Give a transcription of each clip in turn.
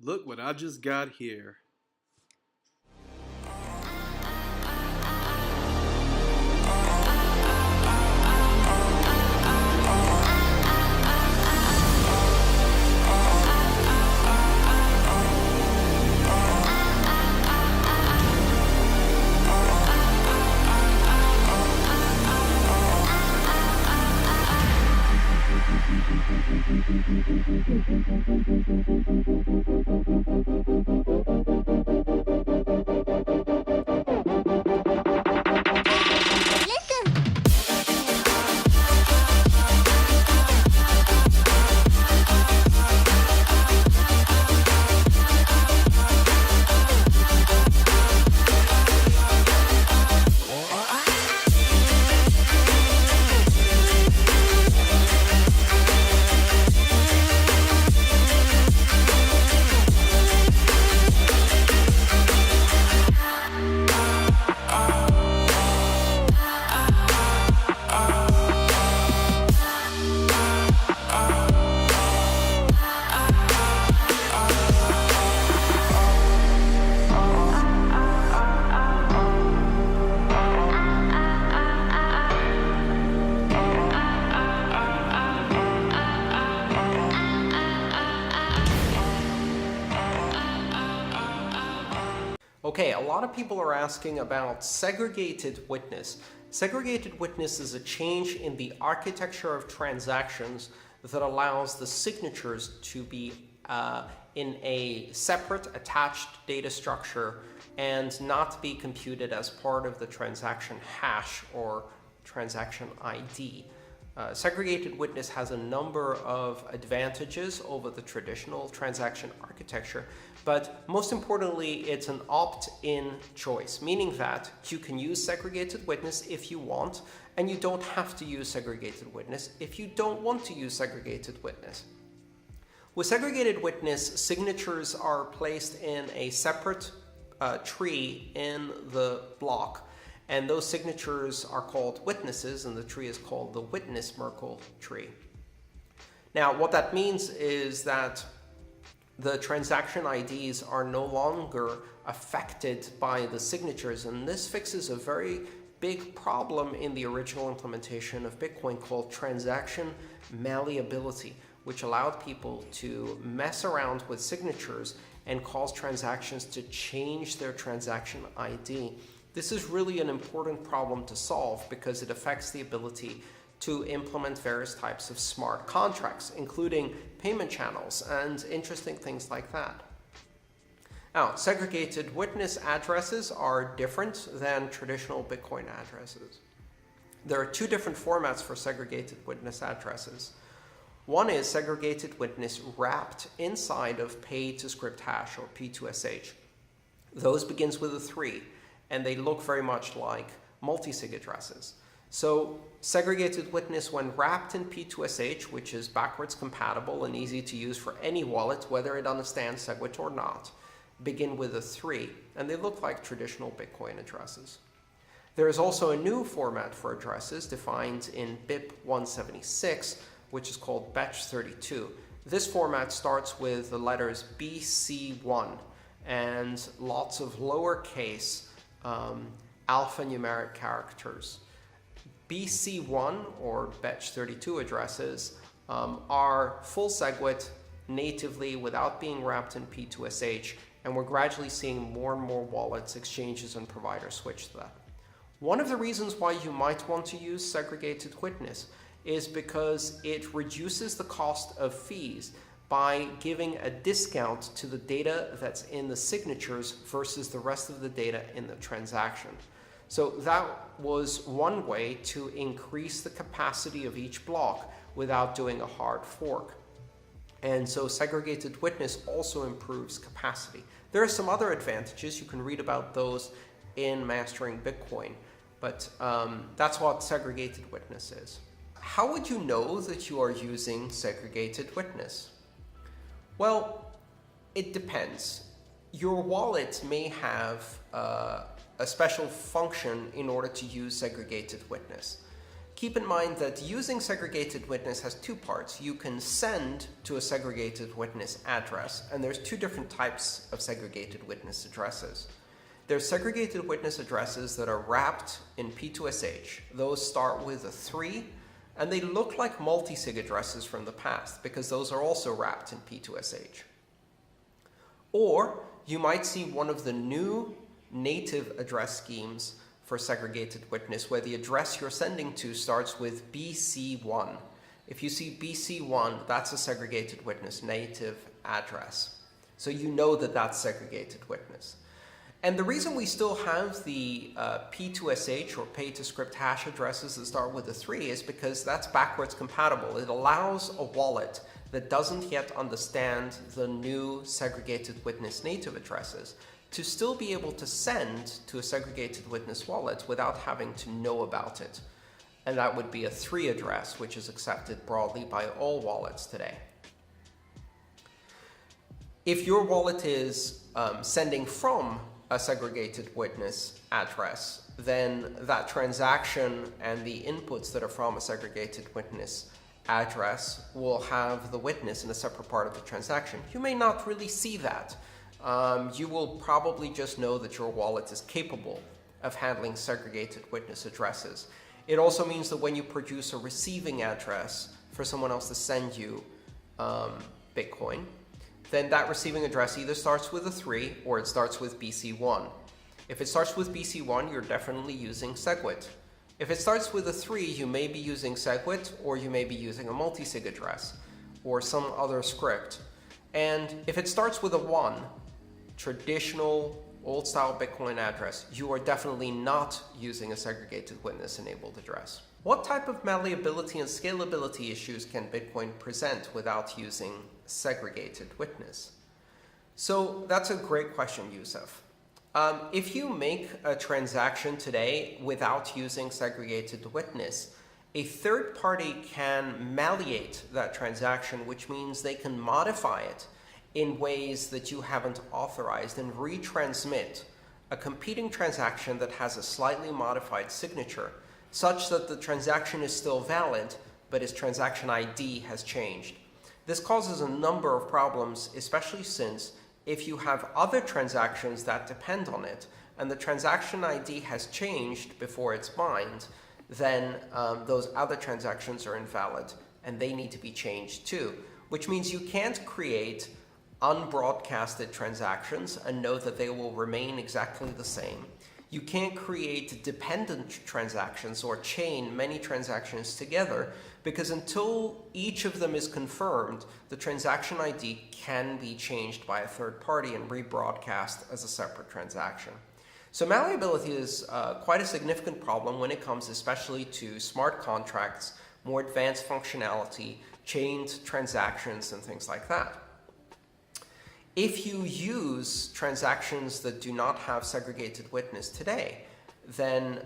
Look what I just got here. Okay, a lot of people are asking about segregated witness. Segregated witness is a change in the architecture of transactions that allows the signatures to be in a separate attached data structure and not be computed as part of the transaction hash or transaction ID. Segregated witness has a number of advantages over the traditional transaction architecture, but most importantly, it's an opt-in choice, meaning that you can use segregated witness if you want, and you don't have to use segregated witness if you don't want to use segregated witness. With segregated witness, signatures are placed in a separate tree in the block, and those signatures are called witnesses, and the tree is called the witness Merkle tree. Now, what that means is that the transaction IDs are no longer affected by the signatures, and this fixes a very big problem in the original implementation of Bitcoin called transaction malleability, which allowed people to mess around with signatures and cause transactions to change their transaction ID. This is really an important problem to solve because it affects the ability to implement various types of smart contracts, including payment channels and interesting things like that. Now, segregated witness addresses are different than traditional Bitcoin addresses. There are two different formats for segregated witness addresses. One is segregated witness wrapped inside of pay-to-script hash or P2SH. Those begins with a 3, and they look very much like multi-sig addresses. So segregated witness, when wrapped in P2SH, which is backwards compatible and easy to use for any wallet, whether it understands SegWit or not, begin with a 3, and they look like traditional Bitcoin addresses. There is also a new format for addresses defined in BIP 176, which is called Batch32. This format starts with the letters BC1 and lots of lowercase alphanumeric characters. BC1 or Batch32 addresses are full SegWit natively without being wrapped in P2SH, and we're gradually seeing more and more wallets, exchanges, and providers switch to that. One of the reasons why you might want to use segregated witness is because it reduces the cost of fees by giving a discount to the data that's in the signatures versus the rest of the data in the transaction. So that was one way to increase the capacity of each block without doing a hard fork. And so segregated witness also improves capacity. There are some other advantages. You can read about those in Mastering Bitcoin, but that's what segregated witness is. How would you know that you are using segregated witness? Well, it depends. Your wallet may have a special function in order to use segregated witness. Keep in mind that using segregated witness has two parts. You can send to a segregated witness address, and there's two different types of segregated witness addresses. There's segregated witness addresses that are wrapped in P2SH. Those start with a 3, and they look like multi-sig addresses from the past because those are also wrapped in P2SH. Or you might see one of the new native address schemes for segregated witness where the address you're sending to starts with BC1. If you see BC1, that's a segregated witness native address. So you know that that's segregated witness. And the reason we still have the P2SH or pay to script hash addresses that start with a 3 is because that's backwards compatible. It allows a wallet that doesn't yet understand the new segregated witness native addresses to still be able to send to a segregated witness wallet without having to know about it. And that would be a 3 address, which is accepted broadly by all wallets today. If your wallet is sending from a segregated witness address, then that transaction and the inputs that are from a segregated witness address will have the witness in a separate part of the transaction. You may not really see that. You will probably just know that your wallet is capable of handling segregated witness addresses. It also means that when you produce a receiving address for someone else to send you Bitcoin, then that receiving address either starts with a 3 or it starts with BC1. If it starts with BC1, you're definitely using SegWit. If it starts with a 3, you may be using SegWit or you may be using a multi-sig address or some other script. And if it starts with a 1, traditional old-style Bitcoin address, you are definitely not using a segregated witness-enabled address. What type of malleability and scalability issues can Bitcoin present without using segregated witness? So that's a great question, Yusuf. If you make a transaction today without using segregated witness, a third party can malleate that transaction, which means they can modify it in ways that you haven't authorized and retransmit a competing transaction that has a slightly modified signature, such that the transaction is still valid, but its transaction ID has changed. This causes a number of problems, especially since if you have other transactions that depend on it, and the transaction ID has changed before it's mined, then those other transactions are invalid, and they need to be changed too, which means you can't create unbroadcasted transactions and know that they will remain exactly the same. You can't create dependent transactions or chain many transactions together because until each of them is confirmed, the transaction ID can be changed by a third party and rebroadcast as a separate transaction. So malleability is quite a significant problem when it comes especially to smart contracts, more advanced functionality, chained transactions, and things like that. If you use transactions that do not have segregated witness today, then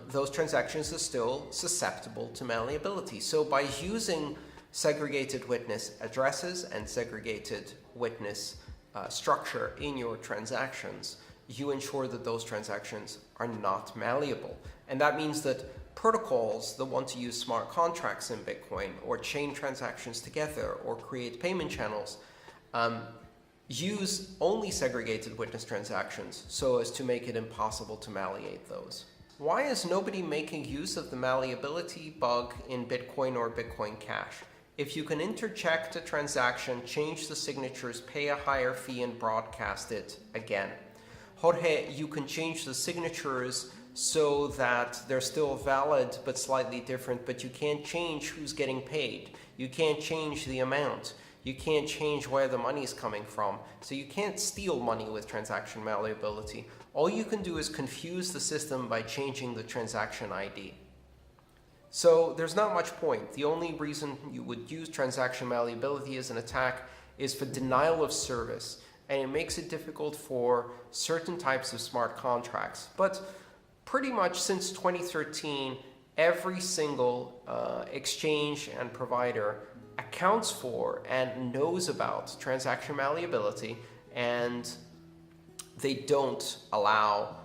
those transactions are still susceptible to malleability. So by using segregated witness addresses and segregated witness structure in your transactions, you ensure that those transactions are not malleable. And that means that protocols that want to use smart contracts in Bitcoin or chain transactions together or create payment channels use only segregated witness transactions so as to make it impossible to malleate those. Why is nobody making use of the malleability bug in Bitcoin or Bitcoin Cash? If you can interject a transaction, change the signatures, pay a higher fee, and broadcast it again. Jorge, you can change the signatures so that they're still valid but slightly different, but you can't change who's getting paid. You can't change the amount. You can't change where the money is coming from. So you can't steal money with transaction malleability. All you can do is confuse the system by changing the transaction ID. So there's not much point. The only reason you would use transaction malleability as an attack is for denial of service. And it makes it difficult for certain types of smart contracts. But pretty much since 2013, every single exchange and provider accounts for and knows about transaction malleability, and they don't allow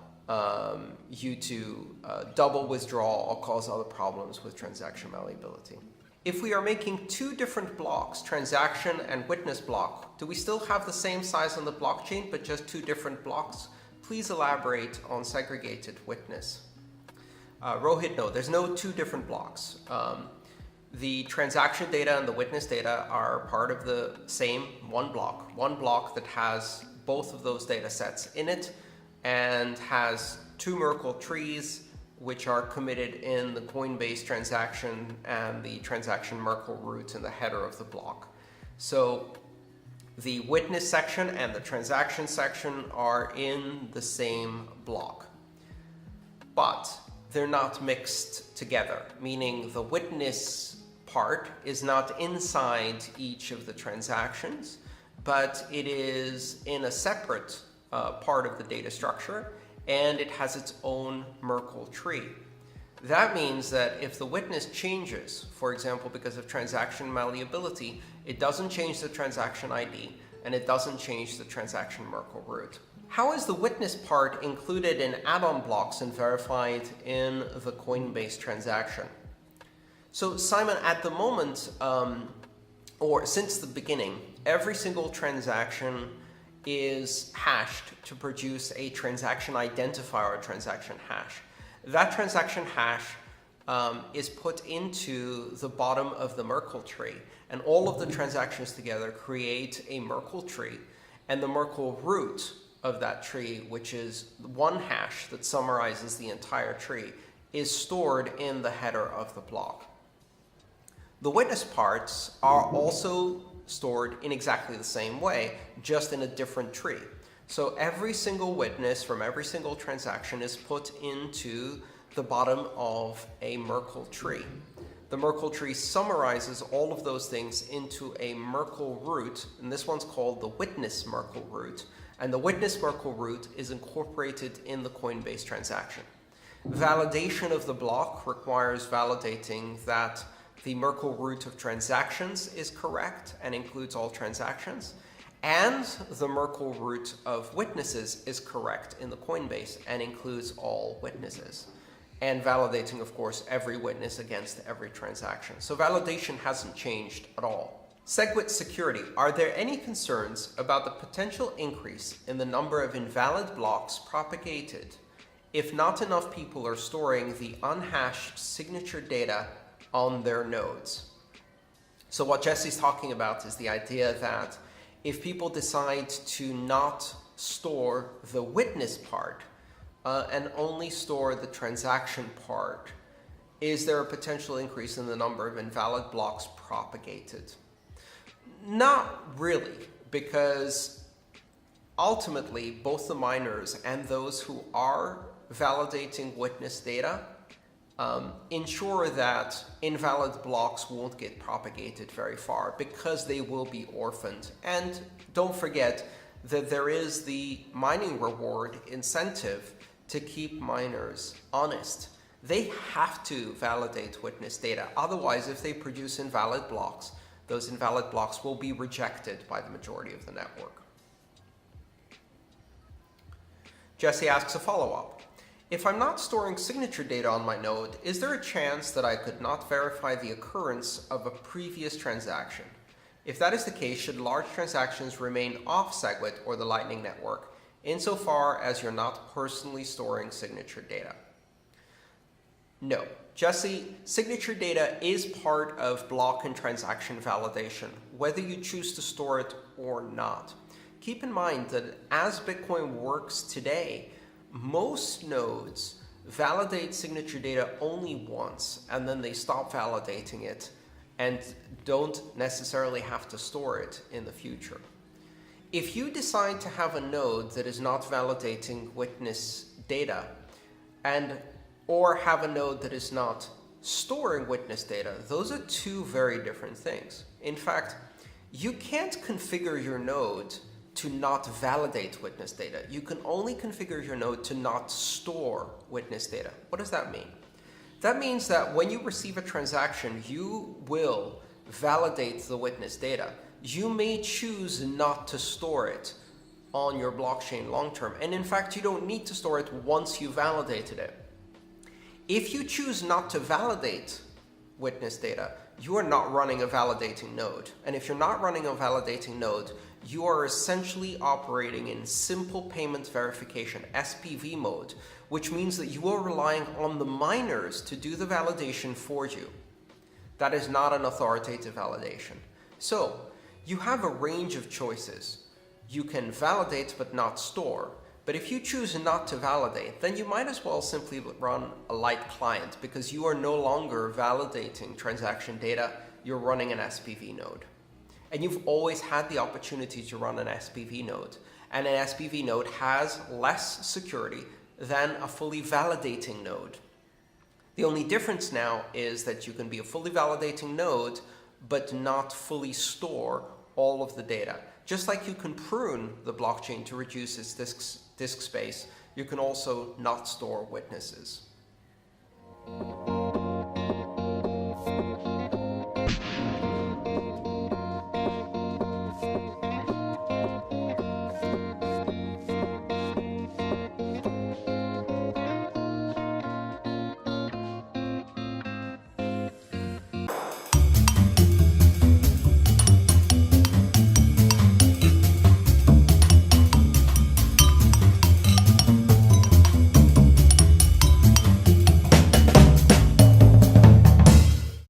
you to double withdrawal or cause other problems with transaction malleability. If we are making two different blocks, transaction and witness block, do we still have the same size on the blockchain but just two different blocks? Please elaborate on segregated witness. Rohit, no, there's no two different blocks. The transaction data and the witness data are part of the same one block that has both of those data sets in it and has two Merkle trees which are committed in the Coinbase transaction and the transaction Merkle root in the header of the block. So the witness section and the transaction section are in the same block, but they're not mixed together, meaning the witness part is not inside each of the transactions, but it is in a separate part of the data structure, and it has its own Merkle tree. That means that if the witness changes, for example, because of transaction malleability, it doesn't change the transaction ID, and it doesn't change the transaction Merkle root. How is the witness part included in add-on blocks and verified in the Coinbase transaction? So Simon, at the moment, or since the beginning, every single transaction is hashed to produce a transaction identifier or transaction hash. That transaction hash is put into the bottom of the Merkle tree, and all of the transactions together create a Merkle tree, and the Merkle root of that tree, which is one hash that summarizes the entire tree, is stored in the header of the block. The witness parts are also stored in exactly the same way, just in a different tree. So every single witness from every single transaction is put into the bottom of a Merkle tree. The Merkle tree summarizes all of those things into a Merkle root, and this one's called the witness Merkle root, and the witness Merkle root is incorporated in the Coinbase transaction. Validation of the block requires validating that the Merkle root of transactions is correct and includes all transactions, and the Merkle root of witnesses is correct in the Coinbase and includes all witnesses. And validating, of course, every witness against every transaction. So validation hasn't changed at all. SegWit security. Are there any concerns about the potential increase in the number of invalid blocks propagated if not enough people are storing the unhashed signature data on their nodes? So what Jesse's talking about is the idea that if people decide to not store the witness part and only store the transaction part, is there a potential increase in the number of invalid blocks propagated? Not really, because ultimately both the miners and those who are validating witness data ensure that invalid blocks won't get propagated very far because they will be orphaned. And don't forget that there is the mining reward incentive to keep miners honest. They have to validate witness data. Otherwise, if they produce invalid blocks, those invalid blocks will be rejected by the majority of the network. Jesse asks a follow-up. If I'm not storing signature data on my node, is there a chance that I could not verify the occurrence of a previous transaction? If that is the case, should large transactions remain off SegWit or the Lightning Network, insofar as you're not personally storing signature data? No. Jesse, signature data is part of block and transaction validation, whether you choose to store it or not. Keep in mind that as Bitcoin works today, most nodes validate signature data only once, and then they stop validating it and don't necessarily have to store it in the future. If you decide to have a node that is not validating witness data or have a node that is not storing witness data, those are two very different things. In fact, you can't configure your node to not validate witness data. You can only configure your node to not store witness data. What does that mean? That means that when you receive a transaction, you will validate the witness data. You may choose not to store it on your blockchain long term. And in fact, you don't need to store it once you validated it. If you choose not to validate witness data, you are not running a validating node. And if you're not running a validating node, you are essentially operating in simple payment verification, SPV mode, which means that you are relying on the miners to do the validation for you. That is not an authoritative validation. So you have a range of choices. You can validate but not store. But if you choose not to validate, then you might as well simply run a light client, because you are no longer validating transaction data, you're running an SPV node. And you've always had the opportunity to run an SPV node. And an SPV node has less security than a fully validating node. The only difference now is that you can be a fully validating node, but not fully store all of the data. Just like you can prune the blockchain to reduce its disk space, you can also not store witnesses.